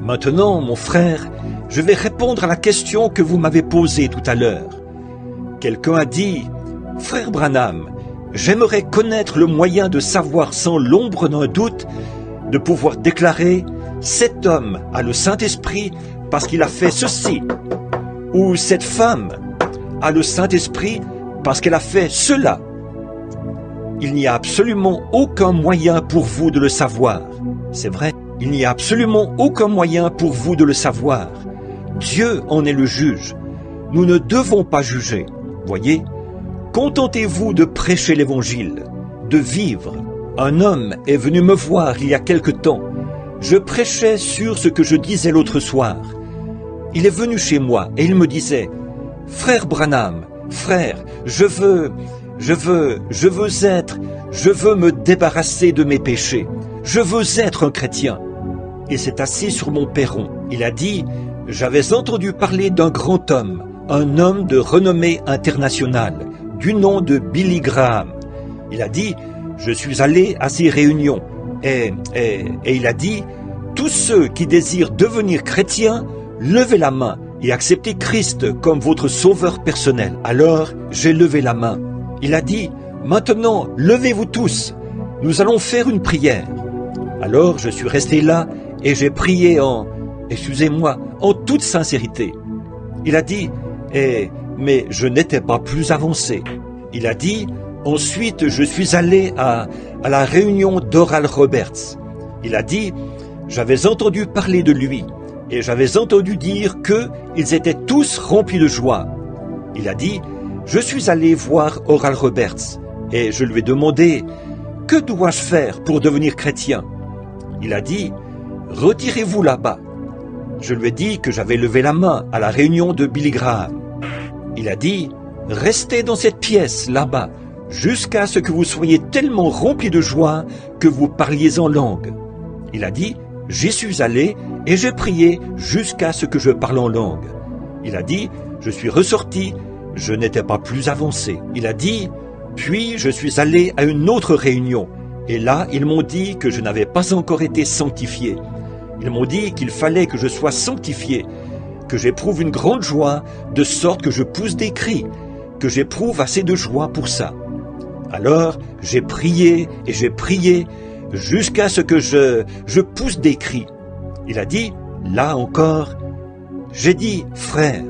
Maintenant, mon frère, je vais répondre à la question que vous m'avez posée tout à l'heure. Quelqu'un a dit, « Frère Branham, j'aimerais connaître le moyen de savoir sans l'ombre d'un doute, de pouvoir déclarer « Cet homme a le Saint-Esprit parce qu'il a fait ceci » ou « Cette femme a le Saint-Esprit parce qu'elle a fait cela ». Il n'y a absolument aucun moyen pour vous de le savoir. C'est vrai, il n'y a absolument aucun moyen pour vous de le savoir. Dieu en est le juge. Nous ne devons pas juger. Voyez, contentez-vous de prêcher l'Évangile, de vivre. Un homme est venu me voir il y a quelque temps. Je prêchais sur ce que je disais l'autre soir. Il est venu chez moi et il me disait, « Frère Branham, frère, je veux me débarrasser de mes péchés. Je veux être un chrétien. » Il s'est assis sur mon perron. Il a dit, « J'avais entendu parler d'un grand homme, un homme de renommée internationale, du nom de Billy Graham. » Il a dit, « Je suis allé à ces réunions. » Et il a dit, « Tous ceux qui désirent devenir chrétiens, levez la main et acceptez Christ comme votre sauveur personnel. » Alors, j'ai levé la main. Il a dit, « Maintenant, levez-vous tous. Nous allons faire une prière. » Alors, je suis resté là et j'ai prié en toute sincérité. Il a dit, mais je n'étais pas plus avancé. Il a dit, ensuite je suis allé à la réunion d'Oral Roberts. Il a dit, j'avais entendu parler de lui et j'avais entendu dire qu'ils étaient tous remplis de joie. Il a dit, je suis allé voir Oral Roberts et je lui ai demandé, que dois-je faire pour devenir chrétien? Il a dit, retirez-vous là-bas. Je lui ai dit que j'avais levé la main à la réunion de Billy Graham. Il a dit, restez dans cette pièce là-bas, jusqu'à ce que vous soyez tellement remplis de joie que vous parliez en langue. Il a dit, j'y suis allé et j'ai prié jusqu'à ce que je parle en langue. Il a dit, je suis ressorti, je n'étais pas plus avancé. Il a dit, puis je suis allé à une autre réunion. Et là, ils m'ont dit que je n'avais pas encore été sanctifié. Ils m'ont dit qu'il fallait que je sois sanctifié, que j'éprouve une grande joie, de sorte que je pousse des cris, que j'éprouve assez de joie pour ça. Alors, j'ai prié et j'ai prié, jusqu'à ce que je pousse des cris. Il a dit, là encore, j'ai dit, frère,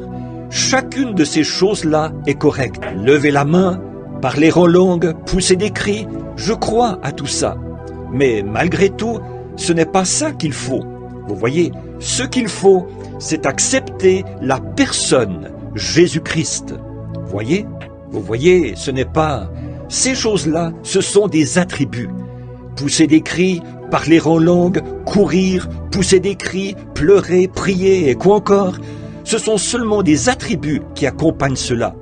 chacune de ces choses-là est correcte. Lever la main, parler en langue, pousser des cris, je crois à tout ça. Mais malgré tout, ce n'est pas ça qu'il faut. Vous voyez, ce qu'il faut, c'est accepter la personne, Jésus-Christ. Vous voyez, ce n'est pas... Ces choses-là, ce sont des attributs. Pousser des cris, parler en langue, courir, pousser des cris, pleurer, prier et quoi encore, ce sont seulement des attributs qui accompagnent cela.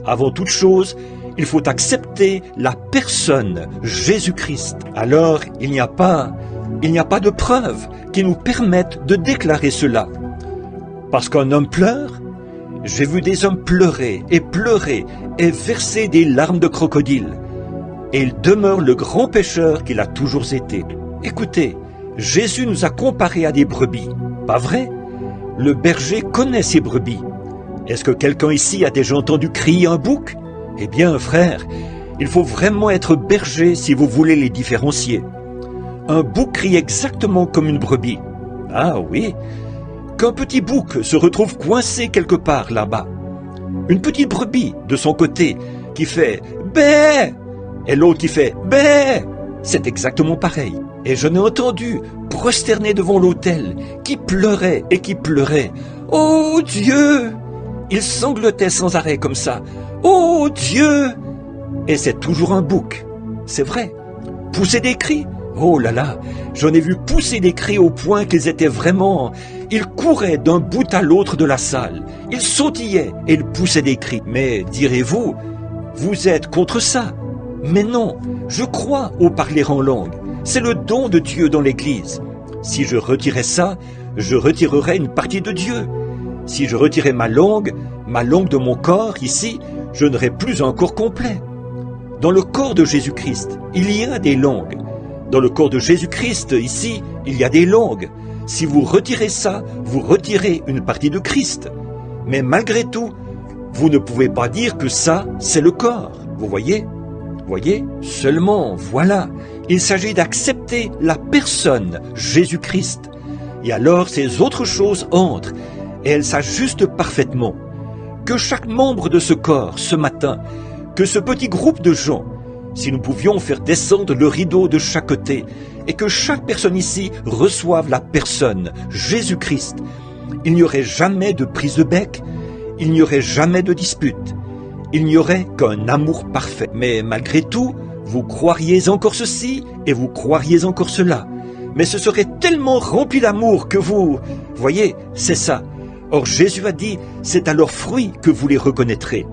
Avant toute chose, il faut accepter la personne, Jésus-Christ. Alors, il n'y a pas de preuves qui nous permettent de déclarer cela. Parce qu'un homme pleure, j'ai vu des hommes pleurer et verser des larmes de crocodile. Et il demeure le grand pécheur qu'il a toujours été. Écoutez, Jésus nous a comparés à des brebis, pas vrai? Le berger connaît ses brebis. Est-ce que quelqu'un ici a déjà entendu crier un bouc? Eh bien, frère, il faut vraiment être berger si vous voulez les différencier. Un bouc crie exactement comme une brebis. Ah oui, qu'un petit bouc se retrouve coincé quelque part là-bas. Une petite brebis, de son côté, qui fait « bé » et l'autre qui fait « bé », c'est exactement pareil. Et je n'ai entendu prosterné devant l'autel, qui pleurait et qui pleurait. « Oh Dieu !» Il sanglotait sans arrêt comme ça. « Oh Dieu !» Et c'est toujours un bouc. C'est vrai. Pousser des cris. Oh là là, j'en ai vu pousser des cris au point qu'ils étaient vraiment... Ils couraient d'un bout à l'autre de la salle. Ils sautillaient et ils poussaient des cris. Mais direz-vous, vous êtes contre ça? Mais non, je crois au parler en langue. C'est le don de Dieu dans l'Église. Si je retirais ça, je retirerais une partie de Dieu. Si je retirais ma langue de mon corps ici, je n'aurais plus un corps complet. Dans le corps de Jésus-Christ, il y a des langues. Dans le corps de Jésus-Christ, ici, il y a des langues. Si vous retirez ça, vous retirez une partie de Christ. Mais malgré tout, vous ne pouvez pas dire que ça, c'est le corps. Vous voyez? Seulement, voilà. Il s'agit d'accepter la personne, Jésus-Christ. Et alors, ces autres choses entrent, et elles s'ajustent parfaitement. Que chaque membre de ce corps, ce matin, que ce petit groupe de gens, si nous pouvions faire descendre le rideau de chaque côté, et que chaque personne ici reçoive la personne, Jésus-Christ, il n'y aurait jamais de prise de bec, il n'y aurait jamais de dispute, il n'y aurait qu'un amour parfait. Mais malgré tout, vous croiriez encore ceci, et vous croiriez encore cela. Mais ce serait tellement rempli d'amour que vous... Voyez, c'est ça. Or Jésus a dit, c'est à leurs fruits que vous les reconnaîtrez.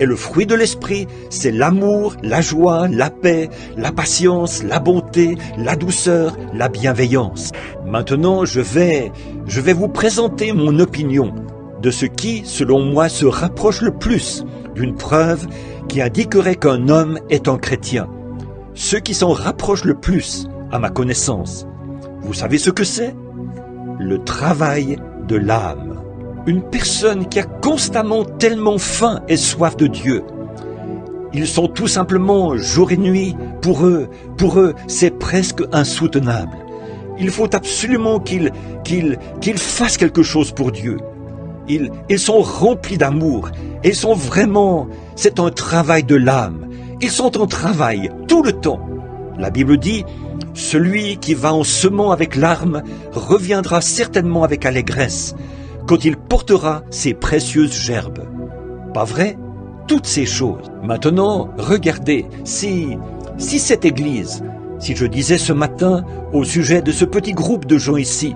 Et le fruit de l'esprit, c'est l'amour, la joie, la paix, la patience, la bonté, la douceur, la bienveillance. Maintenant, je vais vous présenter mon opinion de ce qui, selon moi, se rapproche le plus d'une preuve qui indiquerait qu'un homme est un chrétien. Ce qui s'en rapproche le plus, à ma connaissance. Vous savez ce que c'est? Le travail de l'âme. Une personne qui a constamment tellement faim et soif de Dieu. Ils sont tout simplement jour et nuit. Pour eux, c'est presque insoutenable. Il faut absolument qu'ils fassent quelque chose pour Dieu. Ils sont remplis d'amour. Ils sont vraiment... C'est un travail de l'âme. Ils sont en travail tout le temps. La Bible dit... Celui qui va en semant avec larmes reviendra certainement avec allégresse, quand il portera ses précieuses gerbes. Pas vrai? Toutes ces choses. Maintenant, regardez, si cette église, si je disais ce matin au sujet de ce petit groupe de gens ici,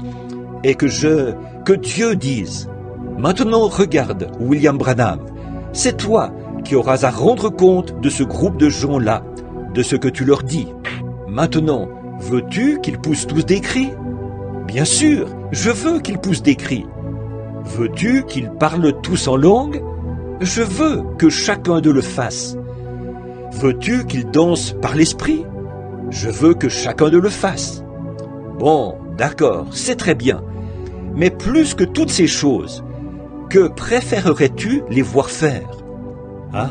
et que Dieu dise, maintenant regarde, William Branham, c'est toi qui auras à rendre compte de ce groupe de gens-là, de ce que tu leur dis. Maintenant, veux-tu qu'ils poussent tous des cris? Bien sûr, je veux qu'ils poussent des cris. Veux-tu qu'ils parlent tous en langue? Je veux que chacun d'eux le fasse. Veux-tu qu'ils dansent par l'esprit? Je veux que chacun d'eux le fasse. Bon, d'accord, c'est très bien. Mais plus que toutes ces choses, que préférerais-tu les voir faire? Ah,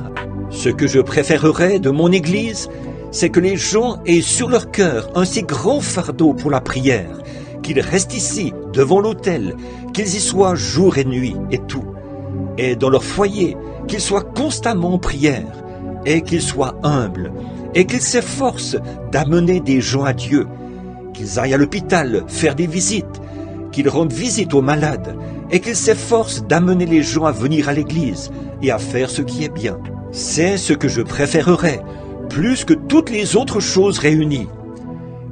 ce que je préférerais de mon Église, c'est que les gens aient sur leur cœur un si grand fardeau pour la prière, qu'ils restent ici, devant l'autel, qu'ils y soient jour et nuit et tout. Et dans leur foyer, qu'ils soient constamment en prière, et qu'ils soient humbles, et qu'ils s'efforcent d'amener des gens à Dieu, qu'ils aillent à l'hôpital faire des visites, qu'ils rendent visite aux malades, et qu'ils s'efforcent d'amener les gens à venir à l'église et à faire ce qui est bien. C'est ce que je préférerais, plus que toutes les autres choses réunies.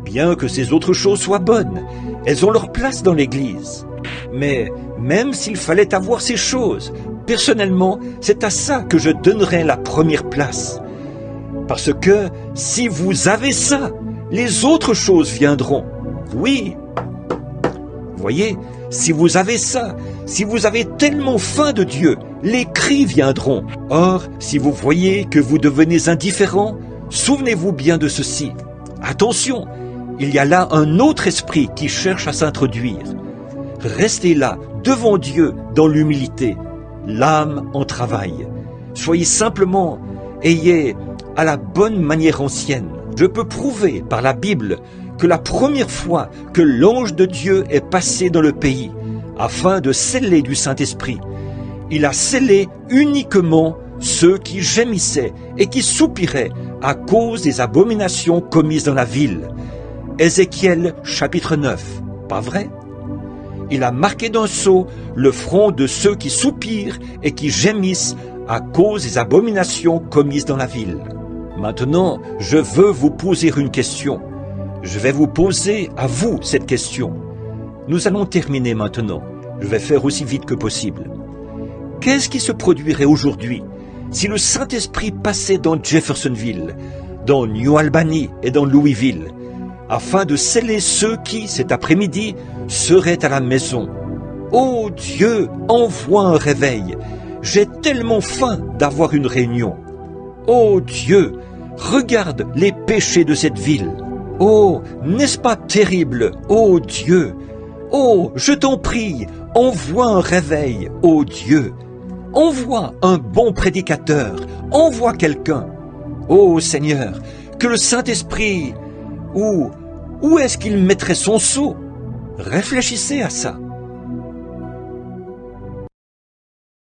Bien que ces autres choses soient bonnes, elles ont leur place dans l'Église. Mais même s'il fallait avoir ces choses, personnellement, c'est à ça que je donnerais la première place. Parce que si vous avez ça, les autres choses viendront. Oui. Voyez, si vous avez ça, si vous avez tellement faim de Dieu, les cris viendront. Or, si vous voyez que vous devenez indifférent, souvenez-vous bien de ceci. Attention, il y a là un autre esprit qui cherche à s'introduire. Restez là, devant Dieu, dans l'humilité, l'âme en travail. Soyez simplement, ayez à la bonne manière ancienne. Je peux prouver par la Bible que la première fois que l'ange de Dieu est passé dans le pays, afin de sceller du Saint-Esprit, il a scellé uniquement ceux qui gémissaient et qui soupiraient à cause des abominations commises dans la ville. Ézéchiel chapitre 9, pas vrai? Il a marqué d'un sceau le front de ceux qui soupirent et qui gémissent à cause des abominations commises dans la ville. Maintenant, je veux vous poser une question. Je vais vous poser à vous cette question. Nous allons terminer maintenant. Je vais faire aussi vite que possible. Qu'est-ce qui se produirait aujourd'hui si le Saint-Esprit passait dans Jeffersonville, dans New Albany et dans Louisville, afin de sceller ceux qui, cet après-midi, seraient à la maison? Oh Dieu, envoie un réveil. J'ai tellement faim d'avoir une réunion. Oh Dieu, Regarde les péchés de cette ville. Oh, n'est-ce pas terrible, ô Dieu? Oh, je t'en prie, envoie un réveil, ô Dieu. Envoie un bon prédicateur, envoie quelqu'un. Ô Seigneur, que le Saint-Esprit, où est-ce qu'il mettrait son sceau? Réfléchissez à ça.